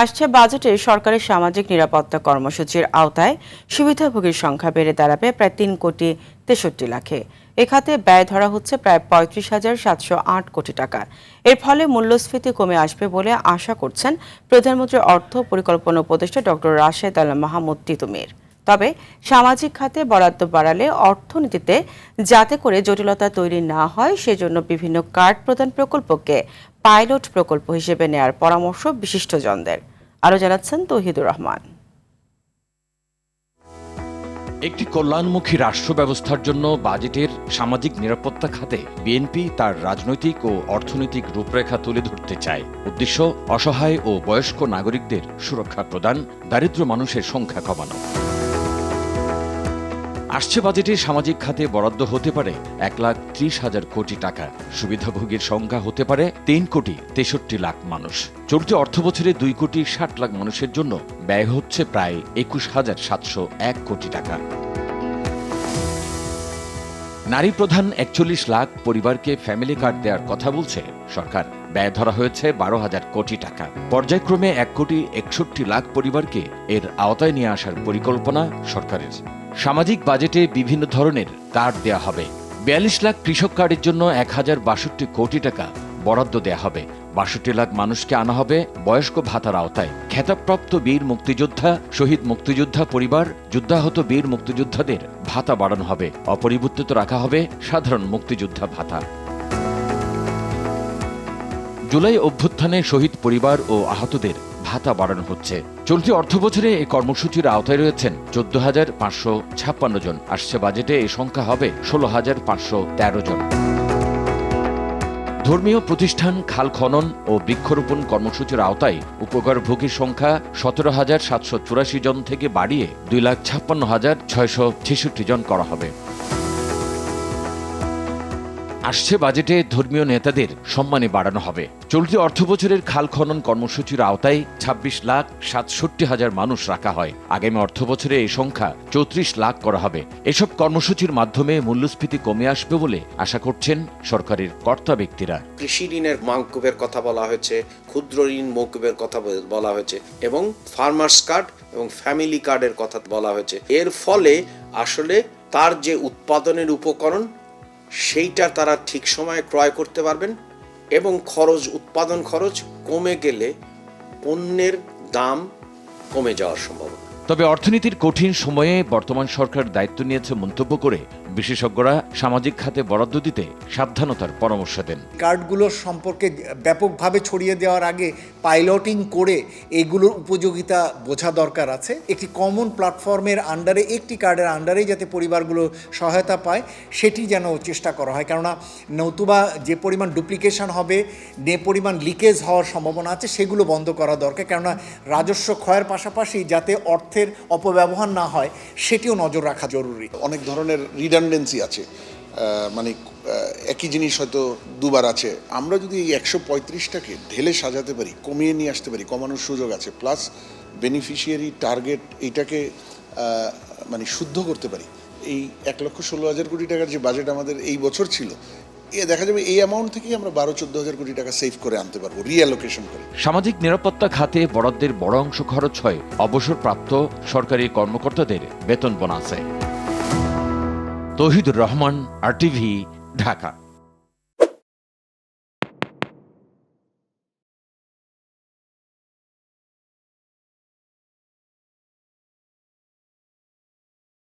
আসছে বাজেটে সরকারের সামাজিক নিরাপত্তা কর্মসূচির আওতায় সুবিধাভোগীর সংখ্যা বেড়ে দাঁড়াবে প্রায় 3,63,00,000-এ। এ খাতে ব্যয় ধরা হচ্ছে প্রায় 35,708 কোটি টাকা। এর ফলে মূল্যস্ফীতি কমে আসবে বলে আশা করছেন প্রধানমন্ত্রীর অর্থ পরিকল্পনা উপদেষ্টা ডক্টর রাশেদ আল মাহমুদ তিতুমির। তবে সামাজিক খাতে বরাদ্দ বাড়ালে অর্থনীতিতে যাতে করে জটিলতা তৈরি না হয় সেজন্য বিভিন্ন কার্ড প্রদান প্রকল্পকে পাইলট প্রকল্প হিসেবে নেয়ার পরামর্শ বিশিষ্টজনদের। আরও জানাচ্ছেন তৌহিদুর রহমান। একটি কল্যাণমুখী রাষ্ট্র ব্যবস্থার জন্য বাজেটের সামাজিক নিরাপত্তা খাতে বিএনপি তার রাজনৈতিক ও অর্থনৈতিক রূপরেখা তুলে ধরতে চায়। উদ্দেশ্য অসহায় ও বয়স্ক নাগরিকদের সুরক্ষা প্রদান, দারিদ্র্য মানুষের সংখ্যা কমানো। আসছে বাজেটে সামাজিক খাতে বরাদ্দ হতে পারে 1,30,000 কোটি টাকা। সুবিধাভোগীর সংখ্যা হতে পারে 3,63,00,000 মানুষ। চলতি অর্থবছরে 2,60,00,000 মানুষের জন্য ব্যয় হচ্ছে প্রায় 21,701 কোটি টাকা। নারী প্রধান 41 লাখ পরিবারকে ফ্যামিলি কার্ড দেওয়ার কথা বলছে সরকার। ব্যয় ধরা হয়েছে 12,000 কোটি টাকা। পর্যায়ক্রমে 1,61,00,000 পরিবারকে এর আওতায় নিয়ে আসার পরিকল্পনা সরকারের। সামাজিক বাজেটে বিভিন্ন ধরনের কার্ড দেয়া হবে। 42 লাখ কৃষক কার্ডের জন্য 1,062 কোটি টাকা বরাদ্দ দেয়া হবে। 62 লাখ মানুষকে আনা হবে বয়স্ক ভাতার আওতায়। খেতাবপ্রাপ্ত বীর মুক্তিযোদ্ধা, শহীদ মুক্তিযোদ্ধা পরিবার, যুদ্ধাহত বীর মুক্তিযোদ্ধাদের ভাতা বাড়ানো হবে। অপরিবর্তিত রাখা হবে সাধারণ মুক্তিযোদ্ধা ভাতা। জুলাই অভ্যুত্থানে শহীদ পরিবার ও আহতদের ভাতা বাড়ানো হচ্ছে। চলতি অর্থবছরে এই কর্মসূচির আওতায় রয়েছেন 14,556 জন। আসছে বাজেটে এই সংখ্যা হবে 16,513 জন। ধর্মীয় প্রতিষ্ঠান, খাল খনন ও বৃক্ষরোপণ কর্মসূচির আওতায় উপকারভোগীর সংখ্যা 17,784 জন থেকে বাড়িয়ে 2,56,666 জন করা হবে। আসছে বাজেটে ধর্মীয় নেতাদের সম্মানে বাড়ানো হবে। চলতি অর্থবছরের খাল খনন কর্মসূচির আওতায় 26,67,000 মানুষ রাখা হয়। আগামী অর্থবছরে এই সংখ্যা 34 লাখ করা হবে। এসব কর্মসূচির মাধ্যমে মূল্যস্ফীতি কমে আসবে বলে আশা করছেন সরকারের কর্তা ব্যক্তিরা। কৃষি ঋণের মওকুফের কথা বলা হয়েছে, ক্ষুদ্র ঋণ মওকুফের কথা বলা হয়েছে এবং ফার্মার্স কার্ড এবং ফ্যামিলি কার্ডের কথা বলা হয়েছে। এর ফলে আসলে তার যে উৎপাদনের উপকরণ সেইটা তারা ঠিক সময়ে ক্রয় করতে পারবেন এবং উৎপাদন খরচ কমে গেলে পণ্যের দাম কমে যাওয়ার সম্ভাবনা। তবে অর্থনীতির কঠিন সময়ে বর্তমান সরকার দায়িত্ব নিয়েছে মন্তব্য করে বিশেষজ্ঞরা সামাজিক খাতে বরাদ্দ দিতে সাবধানতার পরামর্শ দেন। কার্ডগুলো সম্পর্কে ব্যাপকভাবে ছড়িয়ে দেওয়ার আগে পাইলটিং করে এগুলোর উপযোগিতা বোঝা দরকার আছে। একটি কমন প্ল্যাটফর্মের আন্ডারে, একটি কার্ডের আন্ডারেই যাতে পরিবারগুলো সহায়তা পায় সেটি যেন চেষ্টা করা হয়, কেননা নতুবা যে পরিমাণ ডুপ্লিকেশন হবে, যে পরিমাণ লিকেজ হওয়ার সম্ভাবনা আছে সেগুলো বন্ধ করা দরকার। কেননা রাজস্ব ক্ষয়ের পাশাপাশি যাতে অর্থের অপব্যবহার না হয় সেটিও নজর রাখা জরুরি। অনেক ধরনের রিডান্ডেন্সি আছে, মানে একই জিনিস হয়তো দুবার আছে। আমরা যদি এই 135টাকে ঢেলে সাজাতে পারি, কমিয়ে নিয়ে আসতে পারি, কমানোর সুযোগ আছে, প্লাস বেনিফিশিয়ারি টার্গেট এইটাকে মানে শুদ্ধ করতে পারি, এই 1,16,000 কোটি টাকার যে বাজেট আমাদের এই বছর ছিল, দেখা যাবে এই অ্যামাউন্ট থেকেই আমরা 12-14,000 কোটি টাকা সেভ করে আনতে পারবো, রিঅ্যালোকেশন করে। সামাজিক নিরাপত্তা খাতে বরাদ্দের বড় অংশ খরচ হয় অবসরপ্রাপ্ত সরকারি কর্মকর্তাদের বেতন বোনাসে। তৌহিদুর রহমান, RTV, ঢাকা।